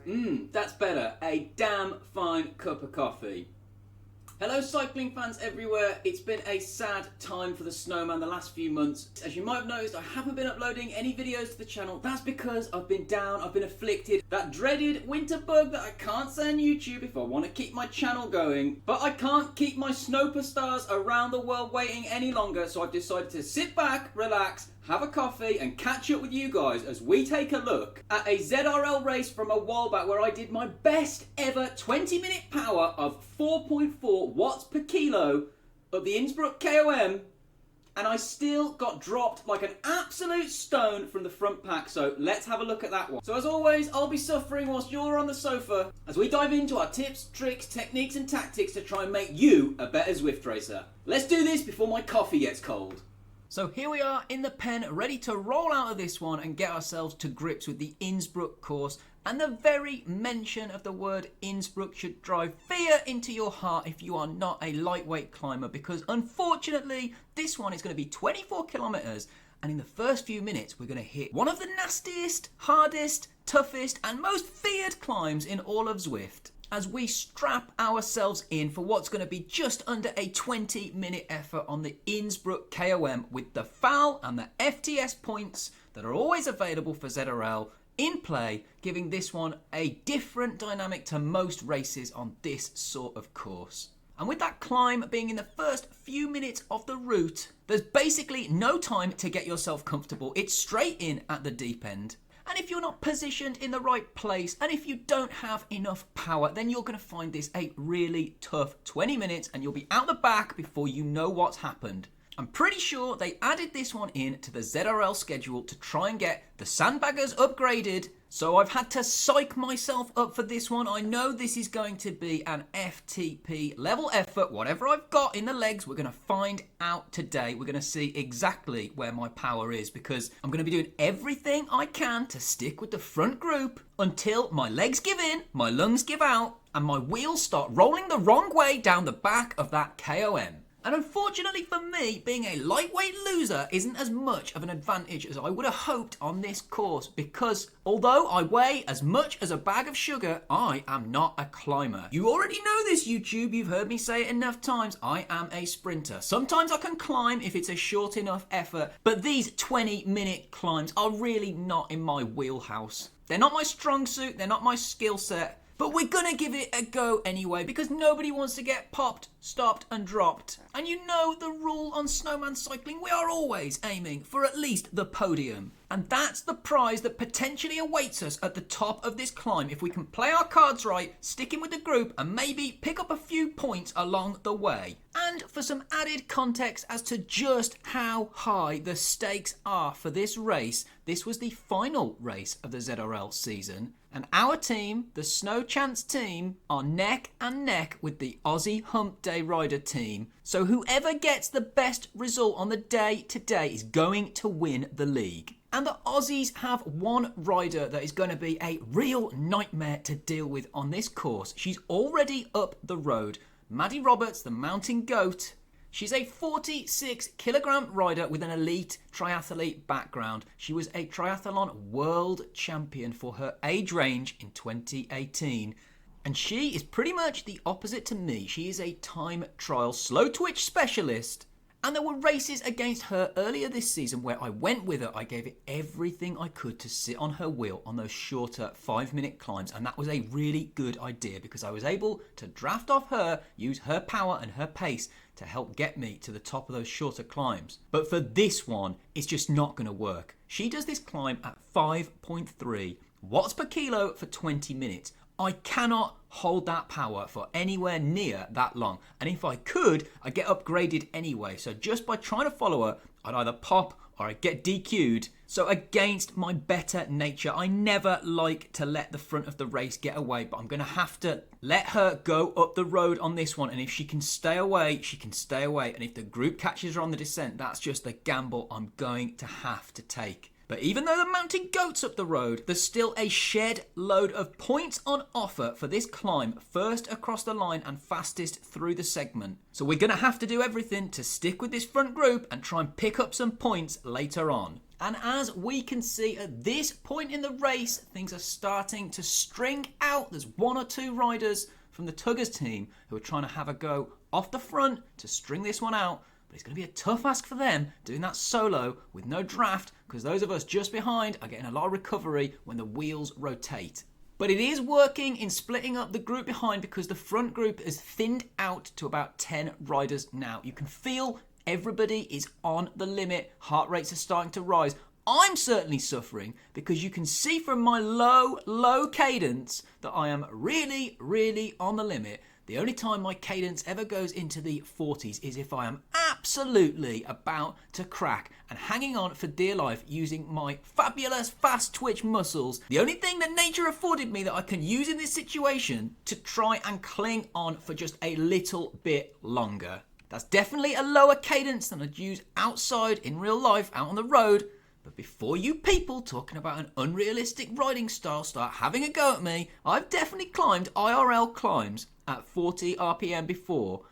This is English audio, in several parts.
That's better. A damn fine cup of coffee. Hello cycling fans everywhere. It's been a sad time for the Snowman the last few months. As you might have noticed, I haven't been uploading any videos to the channel. That's because I've been down, I've been afflicted. That dreaded winter bug that I can't say on YouTube if I want to keep my channel going. But I can't keep my snowpastars around the world waiting any longer, so I've decided to sit back, relax, have a coffee and catch up with you guys as we take a look at a ZRL race from a while back where I did my best ever 20-minute power of 4.4 watts per kilo of the Innsbruck KOM, and I still got dropped like an absolute stone from the front pack, so let's have a look at that one. So as always, I'll be suffering whilst you're on the sofa as we dive into our tips, tricks, techniques and tactics to try and make you a better Zwift racer. Let's do this before my coffee gets cold. So here we are in the pen, ready to roll out of this one and get ourselves to grips with the Innsbruck course. And the very mention of the word Innsbruck should drive fear into your heart if you are not a lightweight climber, because unfortunately this one is going to be 24 kilometers, and in the first few minutes we're going to hit one of the nastiest, hardest, toughest and most feared climbs in all of Zwift, as we strap ourselves in for what's going to be just under a 20-minute effort on the Innsbruck KOM with the FAL and the FTS points that are always available for ZRL in play, giving this one a different dynamic to most races on this sort of course. And with that climb being in the first few minutes of the route, there's basically no time to get yourself comfortable. It's straight in at the deep end. And if you're not positioned in the right place, and if you don't have enough power, then you're going to find this a really tough 20 minutes and you'll be out the back before you know what's happened. I'm pretty sure they added this one in to the ZRL schedule to try and get the sandbaggers upgraded, so I've had to psych myself up for this one. I know this is going to be an FTP level effort. Whatever I've got in the legs, we're going to find out today. We're going to see exactly where my power is, because I'm going to be doing everything I can to stick with the front group until my legs give in, my lungs give out, and my wheels start rolling the wrong way down the back of that KOM. And unfortunately for me, being a lightweight loser isn't as much of an advantage as I would have hoped on this course, because although I weigh as much as a bag of sugar, I am not a climber. You already know this, YouTube. You've heard me say it enough times. I am a sprinter. Sometimes I can climb if it's a short enough effort, but these 20-minute climbs are really not in my wheelhouse. They're not my strong suit. They're not my skill set. But we're gonna give it a go anyway, because nobody wants to get popped, stopped and dropped. And you know the rule on snowman cycling, we are always aiming for at least the podium. And that's the prize that potentially awaits us at the top of this climb if we can play our cards right, stick in with the group and maybe pick up a few points along the way. And for some added context as to just how high the stakes are for this race, this was the final race of the ZRL season. And our team, the Snow Chance team, are neck and neck with the Aussie Hump Day Rider team. So whoever gets the best result on the day today is going to win the league. And the Aussies have one rider that is going to be a real nightmare to deal with on this course. She's already up the road. Maddie Roberts, the mountain goat. She's a 46-kilogram rider with an elite triathlete background. She was a triathlon world champion for her age range in 2018. And she is pretty much the opposite to me. She is a time trial slow twitch specialist. And there were races against her earlier this season where I went with her. I gave it everything I could to sit on her wheel on those shorter 5-minute climbs. And that was a really good idea, because I was able to draft off her, use her power and her pace to help get me to the top of those shorter climbs. But for this one, it's just not going to work. She does this climb at 5.3 watts per kilo for 20 minutes. I cannot hold that power for anywhere near that long. And if I could, I'd get upgraded anyway. So just by trying to follow her, I'd either pop or I'd get DQ'd. So against my better nature, I never like to let the front of the race get away, but I'm going to have to let her go up the road on this one. And if she can stay away, she can stay away. And if the group catches her on the descent, that's just a gamble I'm going to have to take. But even though the mountain goat's up the road, there's still a shed load of points on offer for this climb, first across the line and fastest through the segment. So we're going to have to do everything to stick with this front group and try and pick up some points later on. And as we can see at this point in the race, things are starting to string out. There's one or two riders from the Tuggers team who are trying to have a go off the front to string this one out. But it's going to be a tough ask for them doing that solo with no draft, because those of us just behind are getting a lot of recovery when the wheels rotate. But it is working in splitting up the group behind, because the front group is thinned out to about 10 riders now. You can feel everybody is on the limit. Heart rates are starting to rise. I'm certainly suffering because you can see from my low cadence that I am really on the limit. The only time my cadence ever goes into the 40s is if I am absolutely about to crack and hanging on for dear life using my fabulous fast twitch muscles. The only thing that nature afforded me that I can use in this situation to try and cling on for just a little bit longer. That's definitely a lower cadence than I'd use outside in real life, out on the road. But before you people talking about an unrealistic riding style start having a go at me, I've definitely climbed IRL climbs at 40 RPM before.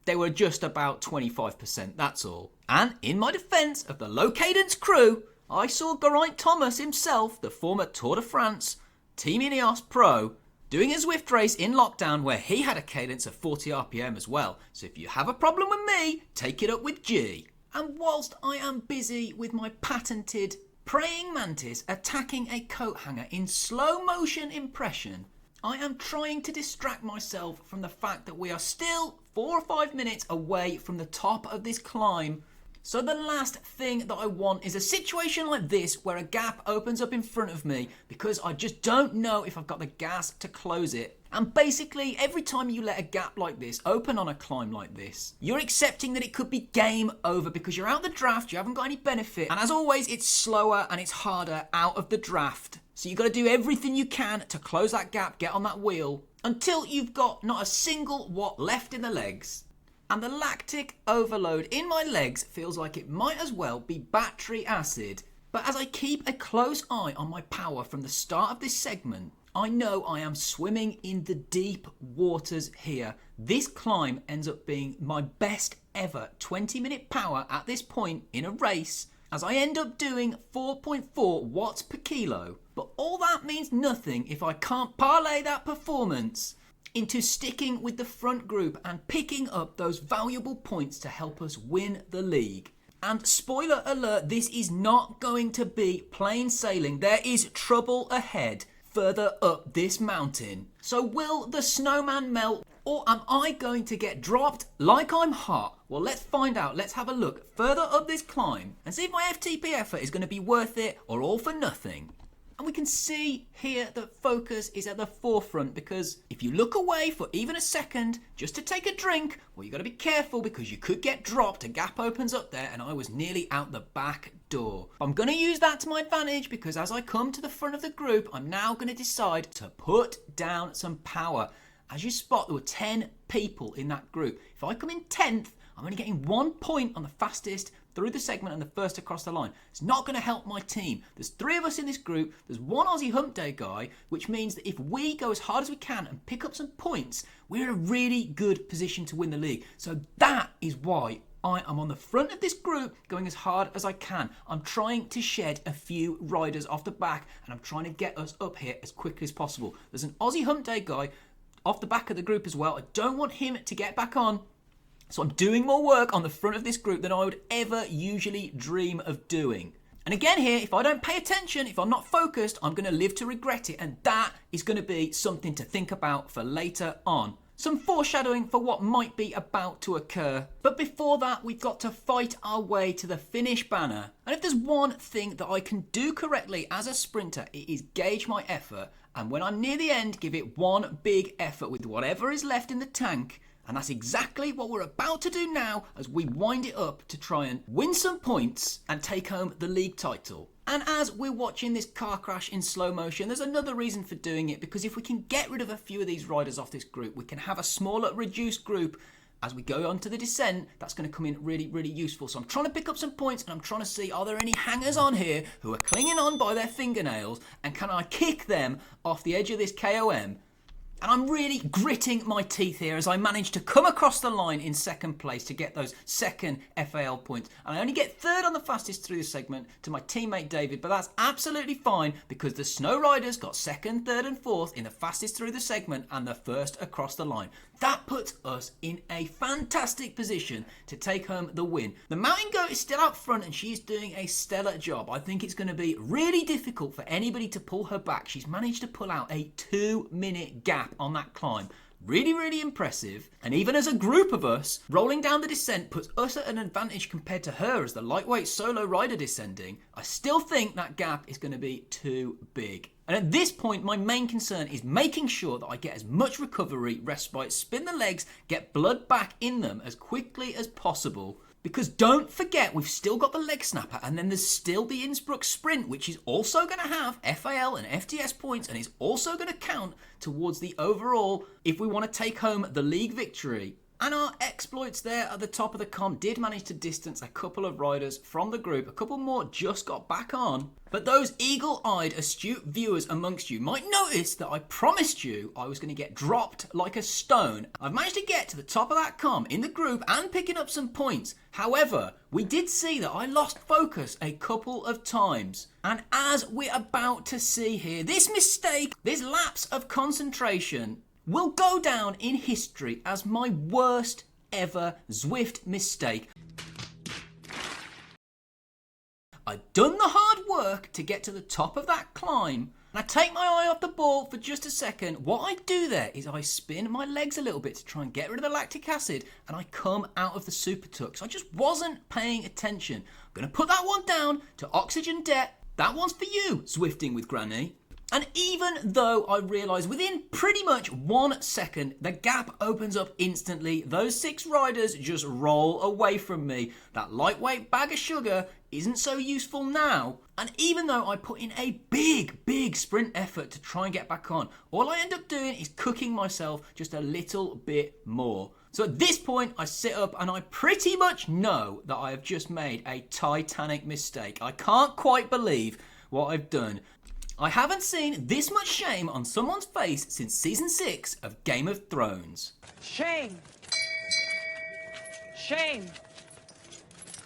They were just about 25%, that's all. And in my defence of the low cadence crew, I saw Geraint Thomas himself, the former Tour de France Team Ineos Pro, doing a Zwift race in lockdown where he had a cadence of 40 RPM as well. So if you have a problem with me, take it up with G. And whilst I am busy with my patented praying mantis attacking a coat hanger in slow motion impression, I am trying to distract myself from the fact that we are still 4 or 5 minutes away from the top of this climb. So the last thing that I want is a situation like this where a gap opens up in front of me because I just don't know if I've got the gas to close it. And basically, every time you let a gap like this open on a climb like this, you're accepting that it could be game over because you're out of the draft, you haven't got any benefit. And as always, it's slower and it's harder out of the draft. So you've got to do everything you can to close that gap, get on that wheel, until you've got not a single watt left in the legs. And the lactic overload in my legs feels like it might as well be battery acid. But as I keep a close eye on my power from the start of this segment, I know I am swimming in the deep waters here. This climb ends up being my best ever 20-minute power at this point in a race, as I end up doing 4.4 watts per kilo. But all that means nothing if I can't parlay that performance into sticking with the front group and picking up those valuable points to help us win the league. And spoiler alert, this is not going to be plain sailing. There is trouble ahead further up this mountain. So will the snowman melt, or am I going to get dropped like I'm hot? Well, let's find out. Let's have a look further up this climb and see if my FTP effort is going to be worth it or all for nothing. And we can see here that focus is at the forefront, because if you look away for even a second just to take a drink, well, you've got to be careful because you could get dropped. A gap opens up there and I was nearly out the back door. I'm going to use that to my advantage, because as I come to the front of the group, I'm now going to decide to put down some power. As you spot, there were 10 people in that group. If I come in 10th, I'm only getting 1 point on the fastest through the segment and the first across the line. It's not going to help my team. There's 3 of us in this group. There's 1 Aussie Hump Day guy, which means that if we go as hard as we can and pick up some points, we're in a really good position to win the league. So that is why I am on the front of this group going as hard as I can. I'm trying to shed a few riders off the back, and I'm trying to get us up here as quickly as possible. There's an Aussie Hump Day guy off the back of the group as well. I don't want him to get back on. So I'm doing more work on the front of this group than I would ever usually dream of doing. And again here, if I don't pay attention, if I'm not focused, I'm going to live to regret it. And that is going to be something to think about for later on. Some foreshadowing for what might be about to occur. But before that, we've got to fight our way to the finish banner. And if there's one thing that I can do correctly as a sprinter, it is gauge my effort. And when I'm near the end, give it one big effort with whatever is left in the tank. And that's exactly what we're about to do now as we wind it up to try and win some points and take home the league title. And as we're watching this car crash in slow motion, there's another reason for doing it, because if we can get rid of a few of these riders off this group, we can have a smaller, reduced group as we go on to the descent. That's going to come in really, really useful. So I'm trying to pick up some points, and I'm trying to see, are there any hangers on here who are clinging on by their fingernails, and can I kick them off the edge of this KOM And I'm really gritting my teeth here as I manage to come across the line in second place to get those second FAL points. And I only get third on the fastest through the segment to my teammate David, but that's absolutely fine because the Snow Riders got second, third and fourth in the fastest through the segment and the first across the line. That puts us in a fantastic position to take home the win. The Mountain Goat is still out front and she's doing a stellar job. I think it's going to be really difficult for anybody to pull her back. She's managed to pull out a 2-minute gap on that climb. Really, really impressive. And even as a group of us, rolling down the descent puts us at an advantage compared to her as the lightweight solo rider descending. I still think that gap is going to be too big. And at this point, my main concern is making sure that I get as much recovery, respite, spin the legs, get blood back in them as quickly as possible. Because don't forget, we've still got the leg snapper and then there's still the Innsbruck Sprint, which is also going to have FAL and FTS points and is also going to count towards the overall if we want to take home the league victory. And our exploits there at the top of the KOM did manage to distance a couple of riders from the group. A couple more just got back on. But those eagle-eyed, astute viewers amongst you might notice that I promised you I was going to get dropped like a stone. I've managed to get to the top of that KOM in the group and picking up some points. However, we did see that I lost focus a couple of times. And as we're about to see here, this mistake, this lapse of concentration, will go down in history as my worst ever Zwift mistake. I'd done the hard work to get to the top of that climb, and I take my eye off the ball for just a second. What I do there is I spin my legs a little bit to try and get rid of the lactic acid, and I come out of the super tuck. So I just wasn't paying attention. I'm going to put that one down to oxygen debt. That one's for you, Zwifting with Granny. And even though I realise within pretty much 1 second, the gap opens up instantly, those 6 riders just roll away from me. That lightweight bag of sugar isn't so useful now. And even though I put in a big sprint effort to try and get back on, all I end up doing is cooking myself just a little bit more. So at this point, I sit up and I pretty much know that I have just made a titanic mistake. I can't quite believe what I've done. I haven't seen this much shame on someone's face since season 6 of Game of Thrones. Shame. Shame.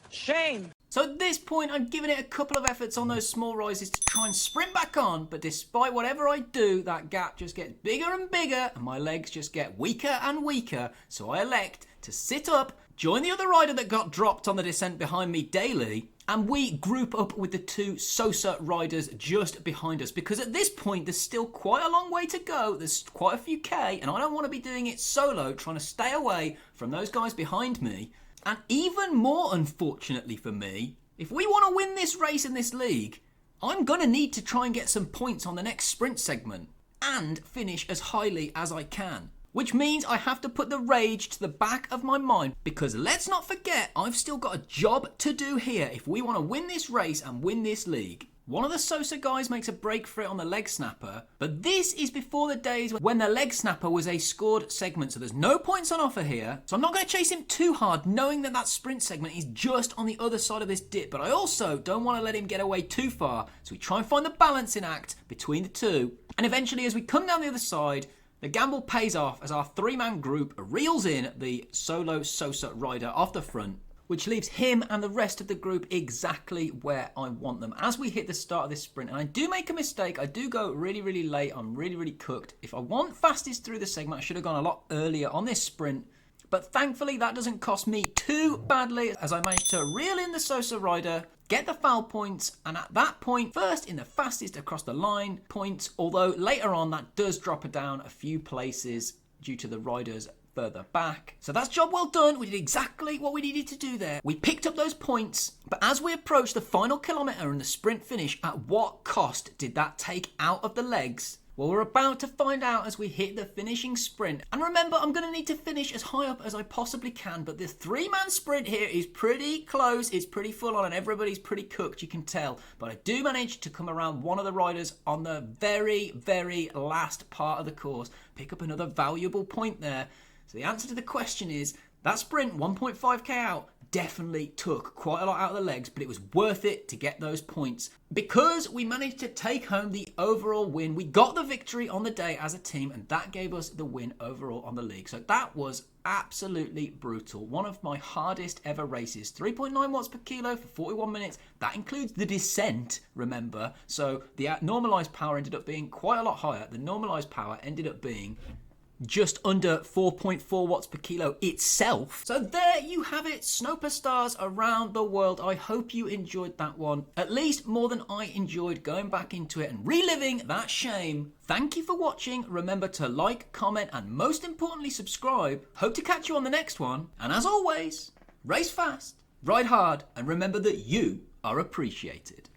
Shame. So at this point, I'm giving it a couple of efforts on those small rises to try and sprint back on, but despite whatever I do, that gap just gets bigger and bigger and my legs just get weaker and weaker. So I elect to sit up, join the other rider that got dropped on the descent behind me daily, and we group up with the 2 Sosa riders just behind us, because at this point there's still quite a long way to go. There's quite a few K, and I don't want to be doing it solo, trying to stay away from those guys behind me. And even more unfortunately for me, if we want to win this race in this league, I'm going to need to try and get some points on the next sprint segment and finish as highly as I can. Which means I have to put the rage to the back of my mind, because let's not forget, I've still got a job to do here if we want to win this race and win this league. One of the Sosa guys makes a break for it on the leg snapper, but this is before the days when the leg snapper was a scored segment, so there's no points on offer here. So I'm not going to chase him too hard, knowing that that sprint segment is just on the other side of this dip, but I also don't want to let him get away too far, so we try and find the balancing act between the two. And eventually, as we come down the other side, the gamble pays off as our 3-man group reels in the solo Sosa rider off the front, which leaves him and the rest of the group exactly where I want them as we hit the start of this sprint. And I do make a mistake. I do go really late. I'm really cooked. If I want fastest through the segment, I should have gone a lot earlier on this sprint. But thankfully, that doesn't cost me too badly as I managed to reel in the Sosa rider, get the foul points, and at that point, first in the fastest across the line points, although later on that does drop it down a few places due to the riders further back. So that's job well done. We did exactly what we needed to do there. We picked up those points, but as we approach the final kilometre and the sprint finish, at what cost did that take out of the legs? Well, we're about to find out as we hit the finishing sprint. And remember, I'm going to need to finish as high up as I possibly can, but the 3-man sprint here is pretty close. It's pretty full on and everybody's pretty cooked, you can tell. But I do manage to come around one of the riders on the very last part of the course. Pick up another valuable point there. So the answer to the question is, that sprint 1.5k out definitely took quite a lot out of the legs, but it was worth it to get those points because we managed to take home the overall win. We got the victory on the day as a team, and that gave us the win overall on the league. So that was absolutely brutal. One of my hardest ever races. 3.9 watts per kilo for 41 minutes. That includes the descent, remember. So the normalized power ended up being quite a lot higher. The normalized power ended up being just under 4.4 watts per kilo itself. So there you have it, Snowpastars around the world. I hope you enjoyed that one, at least more than I enjoyed going back into it and reliving that shame. Thank you for watching. Remember to like, comment, and most importantly, subscribe. Hope to catch you on the next one. And as always, race fast, ride hard, and remember that you are appreciated.